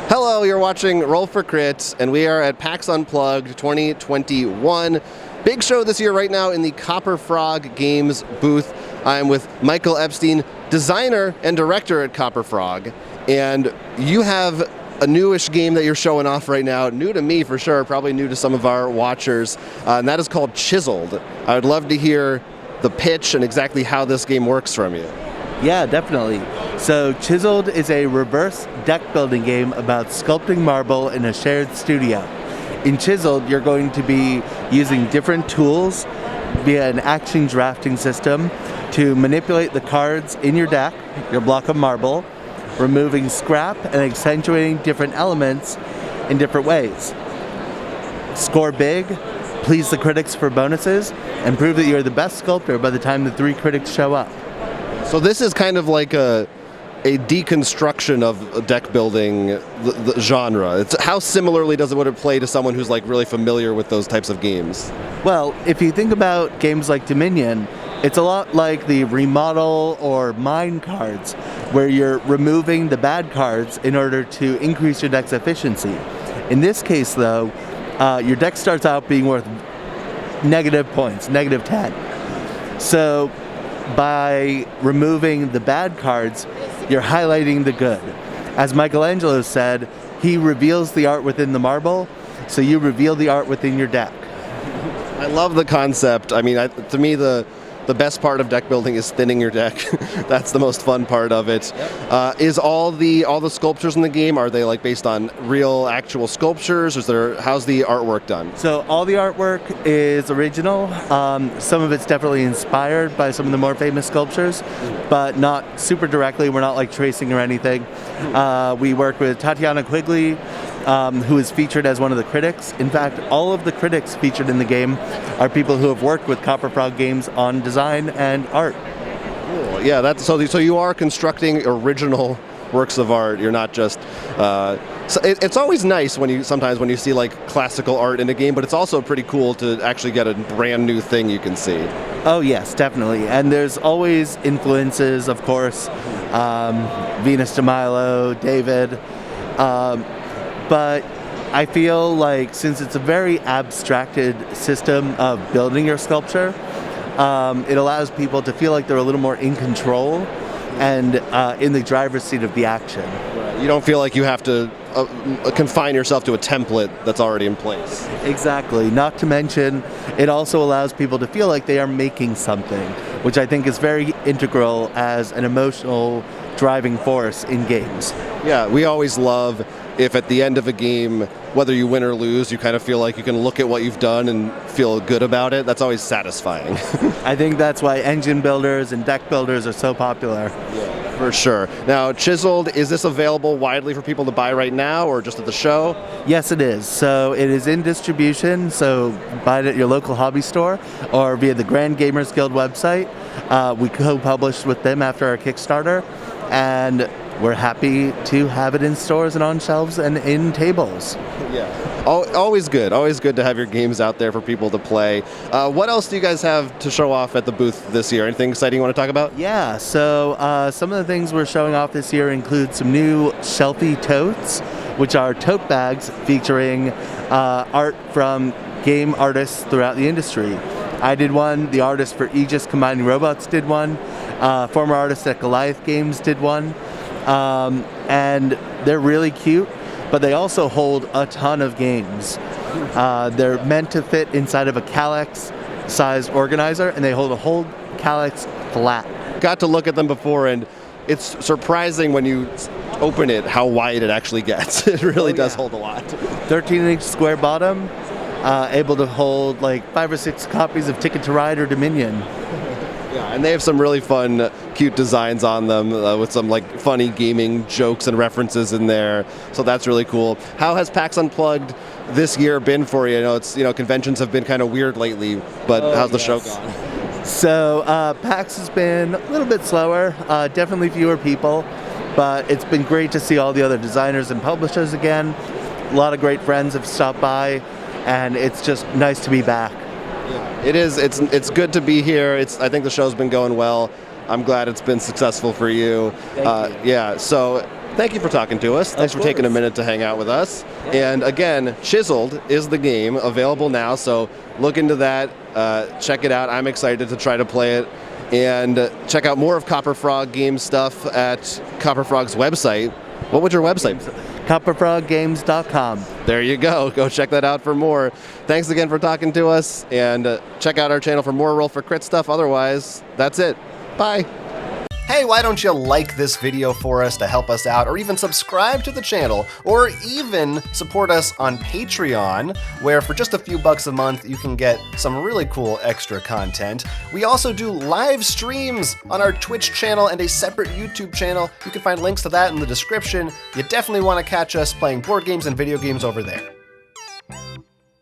Hello, you're watching Roll for Crits, and we are at PAX Unplugged 2021. Big show this year right now in the Copper Frog Games booth. I'm with Michael Epstein, designer and director at Copper Frog, and you have a newish game that you're showing off right now, new to me for sure, probably new to some of our watchers, and that is called Chiseled. I would love to hear the pitch and exactly how this game works from you. Yeah, definitely. So Chiseled is a reverse deck building game about sculpting marble in a shared studio. In Chiseled, you're going to be using different tools via an action drafting system to manipulate the cards in your deck, your block of marble, removing scrap and accentuating different elements in different ways. Score big, please the critics for bonuses, and prove that you're the best sculptor by the time the 3 critics show up. So this is kind of like a deconstruction of deck building the genre. How similarly would it play to someone who's like really familiar with those types of games? Well, if you think about games like Dominion, it's a lot like the remodel or mine cards, where you're removing the bad cards in order to increase your deck's efficiency. In this case, though, your deck starts out being worth negative points, negative 10. So by removing the bad cards, you're highlighting the good. As Michelangelo said, he reveals the art within the marble, so you reveal the art within your deck. I love the concept. I mean, to me, the best part of deck building is thinning your deck. That's the most fun part of it. Yep. Is all the sculptures in the game, are they like based on real actual sculptures? How's the artwork done? So all the artwork is original. Some of it's definitely inspired by some of the more famous sculptures, but not super directly. We're not like tracing or anything. We work with Tatiana Quigley, who is featured as one of the critics. In fact, all of the critics featured in the game are people who have worked with Copper Frog Games on design and art. Cool. Yeah, so you are constructing original works of art. You're not just. So it's always nice when you see like classical art in a game, but it's also pretty cool to actually get a brand new thing you can see. Oh yes, definitely. And there's always influences, of course. Venus de Milo, David. But I feel like since it's a very abstracted system of building your sculpture, it allows people to feel like they're a little more in control and in the driver's seat of the action. Right. You don't feel like you have to confine yourself to a template that's already in place. Exactly. Not to mention, it also allows people to feel like they are making something, which I think is very integral as an emotional driving force in games. Yeah, we always love if at the end of a game, whether you win or lose, you kind of feel like you can look at what you've done and feel good about it. That's always satisfying. I think that's why engine builders and deck builders are so popular. Yeah, for sure. Now, Chiseled, is this available widely for people to buy right now or just at the show? Yes, it is. So it is in distribution, so buy it at your local hobby store or via the Grand Gamers Guild website. We co-published with them after our Kickstarter, and we're happy to have it in stores and on shelves and in tables. Yeah, always good to have your games out there for people to play. What else do you guys have to show off at the booth this year? Anything exciting you want to talk about? Yeah, so some of the things we're showing off this year include some new shelfie totes, which are tote bags featuring art from game artists throughout the industry. I did one, the artist for Aegis Combining Robots did one, former artist at Goliath Games did one. And they're really cute, but they also hold a ton of games. They're meant to fit inside of a Calyx-sized organizer, and they hold a whole Calyx flat. Got to look at them before, and it's surprising when you open it how wide it actually gets. It really does hold a lot. 13-inch square bottom, able to hold like 5 or 6 copies of Ticket to Ride or Dominion. Yeah, and they have some really fun, cute designs on them with some like funny gaming jokes and references in there. So that's really cool. How has PAX Unplugged this year been for you? I know conventions have been kind of weird lately, but how's the show gone? So PAX has been a little bit slower, definitely fewer people, but it's been great to see all the other designers and publishers again. A lot of great friends have stopped by, and it's just nice to be back. It is. It's good to be here. I think the show's been going well. I'm glad it's been successful for you. Thank you. Yeah. So thank you for talking to us. Thanks for taking a minute to hang out with us. And again, Chiseled is the game, available now, so look into that, check it out. I'm excited to try to play it. And check out more of Copper Frog Games stuff at Copper Frog's website. What would your website be? CopperFrogGames.com. There you go. Go check that out for more. Thanks again for talking to us, and check out our channel for more Roll for Crit stuff. Otherwise, that's it. Bye. Hey, why don't you like this video for us to help us out, or even subscribe to the channel, or even support us on Patreon, where for just a few bucks a month you can get some really cool extra content. We also do live streams on our Twitch channel and a separate YouTube channel. You can find links to that in the description. You definitely want to catch us playing board games and video games over there.